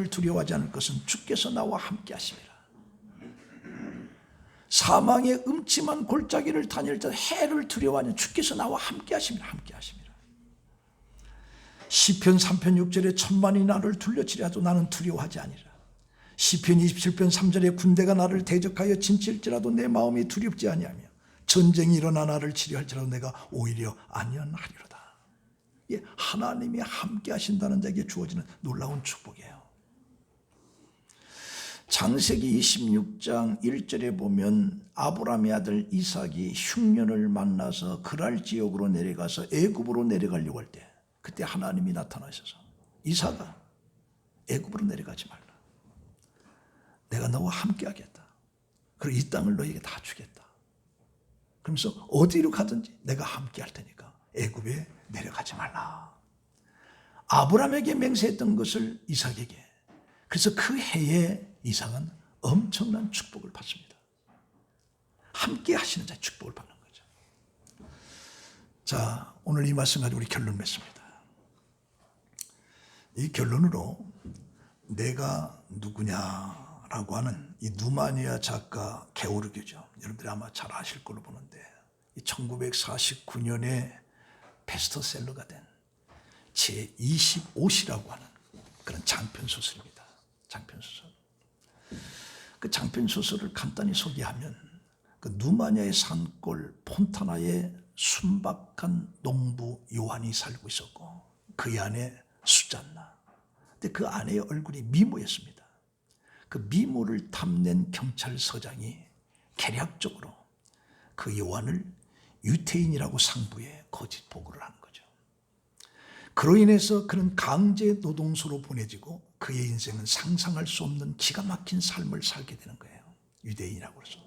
두려워하지 않을 것은 주께서 나와 함께 하심이라. 사망의 음침한 골짜기를 다닐 때 해를 두려워하냐? 주께서 나와 함께 하심이라. 함께 하심이라. 시편 3편 6절에 천만이 나를 둘러치려도 나는 두려워하지 아니라. 시편 27편 3절에 군대가 나를 대적하여 진칠지라도 내 마음이 두렵지 아니하며 전쟁이 일어나 나를 치료할지라도 내가 오히려 안연하리로다. 예, 하나님이 함께 하신다는 자에게 주어지는 놀라운 축복이에요. 창세기 26장 1절에 보면 아브라함의 아들 이삭이 흉년을 만나서 그랄 지역으로 내려가서 애굽으로 내려가려고 할 때 그때 하나님이 나타나셔서 이삭아 애굽으로 내려가지 말라. 내가 너와 함께 하겠다. 그리고 이 땅을 너에게 다 주겠다. 그러면서 어디로 가든지 내가 함께 할 테니까 애굽에 내려가지 말라. 아브라함에게 맹세했던 것을 이삭에게. 그래서 그 해에 이삭은 엄청난 축복을 받습니다. 함께 하시는 자의 축복을 받는 거죠. 자, 오늘 이 말씀 가지고 우리 결론 맺습니다. 이 결론으로 내가 누구냐라고 하는 이 누마니아 작가 게오르기죠. 여러분들이 아마 잘 아실 걸로 보는데 1949년에 베스트셀러가 된 제25시라고 하는 그런 장편소설입니다. 장편소설. 그 장편소설을 간단히 소개하면 그 누마니아의 산골 폰타나에 순박한 농부 요한이 살고 있었고 그 안에 수잔나. 근데 그 아내의 얼굴이 미모였습니다. 그 미모를 탐낸 경찰서장이 계략적으로 그 요한을 유태인이라고 상부해 거짓 보고를 하는 거죠. 그로 인해서 그는 강제 노동소로 보내지고 그의 인생은 상상할 수 없는 기가 막힌 삶을 살게 되는 거예요. 유대인이라고 해서.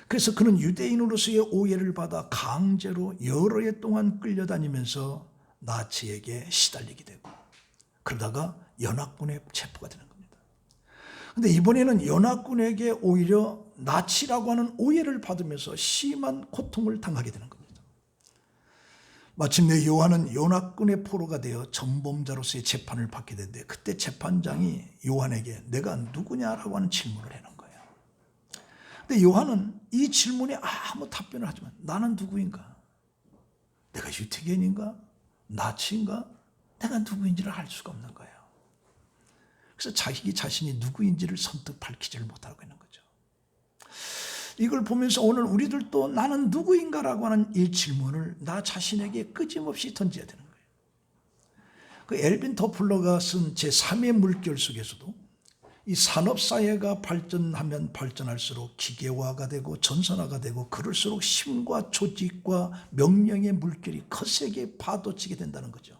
그래서 그는 유대인으로서의 오해를 받아 강제로 여러 해 동안 끌려다니면서 나치에게 시달리게 되고 그러다가 연합군에 체포가 되는 겁니다. 그런데 이번에는 연합군에게 오히려 나치라고 하는 오해를 받으면서 심한 고통을 당하게 되는 겁니다. 마침내 요한은 연합군의 포로가 되어 전범자로서의 재판을 받게 되는데 그때 재판장이 요한에게 내가 누구냐라고 하는 질문을 해놓은 거예요. 근데 요한은 이 질문에 아무 답변을 하지만 나는 누구인가? 내가 유태인인가? 나치인가? 내가 누구인지를 알 수가 없는 거예요. 그래서 자신이 누구인지를 선뜻 밝히지를 못하고 있는 거죠. 이걸 보면서 오늘 우리들도 나는 누구인가라고 하는 이 질문을 나 자신에게 끊임없이 던져야 되는 거예요. 그 엘빈 토플러가 쓴 제3의 물결 속에서도 이 산업사회가 발전하면 발전할수록 기계화가 되고 전선화가 되고 그럴수록 힘과 조직과 명령의 물결이 거세게 파도치게 된다는 거죠.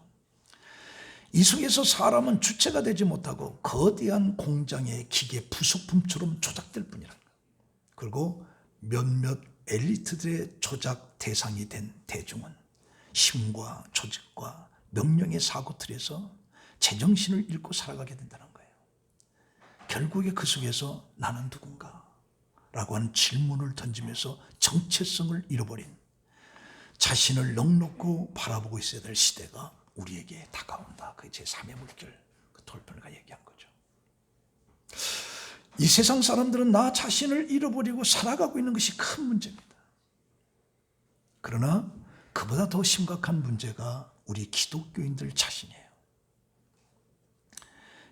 이 속에서 사람은 주체가 되지 못하고 거대한 공장의 기계 부속품처럼 조작될 뿐이라. 그리고 몇몇 엘리트들의 조작 대상이 된 대중은 힘과 조직과 명령의 사고틀에서 제정신을 잃고 살아가게 된다는 거예요. 결국에 그 속에서 나는 누군가? 라고 하는 질문을 던지면서 정체성을 잃어버린 자신을 넉넉히 바라보고 있어야 될 시대가 우리에게 다가온다. 그게 제3의 물결, 그 톨턴가 얘기한 거죠. 이 세상 사람들은 나 자신을 잃어버리고 살아가고 있는 것이 큰 문제입니다. 그러나 그보다 더 심각한 문제가 우리 기독교인들 자신이에요.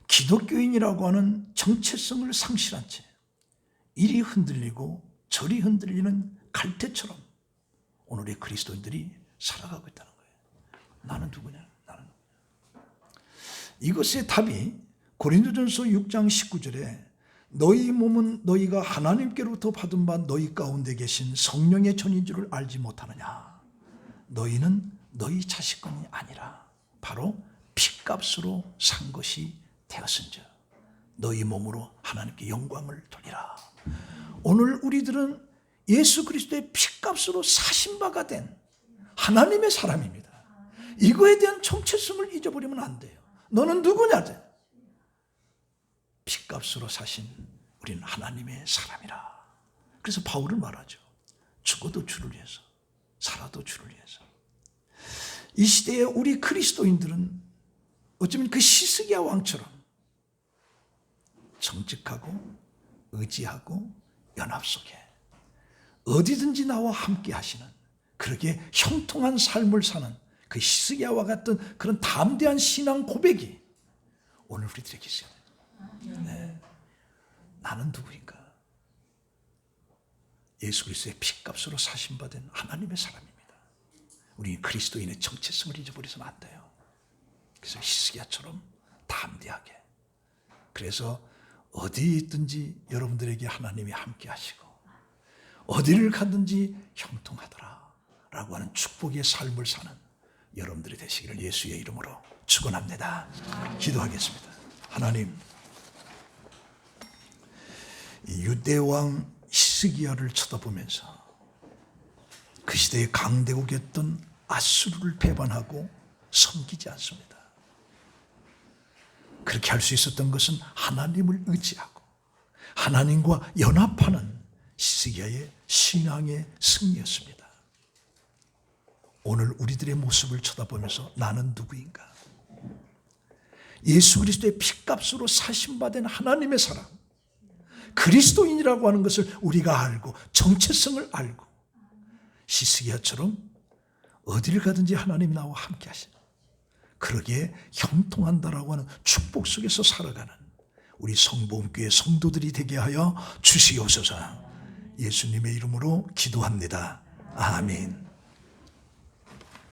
기독교인이라고 하는 정체성을 상실한 채 이리 흔들리고 저리 흔들리는 갈대처럼 오늘의 그리스도인들이 살아가고 있다는 거예요. 나는 누구냐? 나는 누구냐? 이것의 답이 고린도전서 6장 19절에 너희 몸은 너희가 하나님께로부터 받은 바 너희 가운데 계신 성령의 전인 줄을 알지 못하느냐. 너희는 너희 자식건이 아니라 바로 핏값으로 산 것이 되었은즉 너희 몸으로 하나님께 영광을 돌리라. 오늘 우리들은 예수 그리스도의 핏값으로 사신 바가 된 하나님의 사람입니다. 이거에 대한 정체성을 잊어버리면 안 돼요. 너는 누구냐? 핏값으로 사신 우리는 하나님의 사람이라. 그래서 바울은 말하죠. 죽어도 주를 위해서, 살아도 주를 위해서. 이 시대에 우리 그리스도인들은 어쩌면 그 시스기야 왕처럼 정직하고 의지하고 연합 속에 어디든지 나와 함께 하시는, 그렇게 형통한 삶을 사는 그 히스기야와 같은 그런 담대한 신앙 고백이 오늘 우리들에게 있어요. 네. 나는 누구인가? 예수 그리스도의 피값으로 사심받은 하나님의 사람입니다. 우리 그리스도인의 정체성을 잊어버려서는 안 돼요. 그래서 히스기야처럼 담대하게, 그래서 어디에 있든지 여러분들에게 하나님이 함께 하시고 어디를 가든지 형통하더라 라고 하는 축복의 삶을 사는 여러분들이 되시기를 예수의 이름으로 축원합니다. 기도하겠습니다. 하나님, 이 유대왕 히스기야를 쳐다보면서 그 시대의 강대국이었던 아수르를 배반하고 섬기지 않습니다. 그렇게 할 수 있었던 것은 하나님을 의지하고 하나님과 연합하는 히스기야의 신앙의 승리였습니다. 오늘 우리들의 모습을 쳐다보면서 나는 누구인가? 예수 그리스도의 피값으로 사심받은 하나님의 사람, 그리스도인이라고 하는 것을 우리가 알고 정체성을 알고 히스기야처럼 어디를 가든지 하나님이 나와 함께 하시는, 그러기에 형통한다라고 하는 축복 속에서 살아가는 우리 성복음교회 성도들이 되게 하여 주시옵소서. 예수님의 이름으로 기도합니다. 아멘.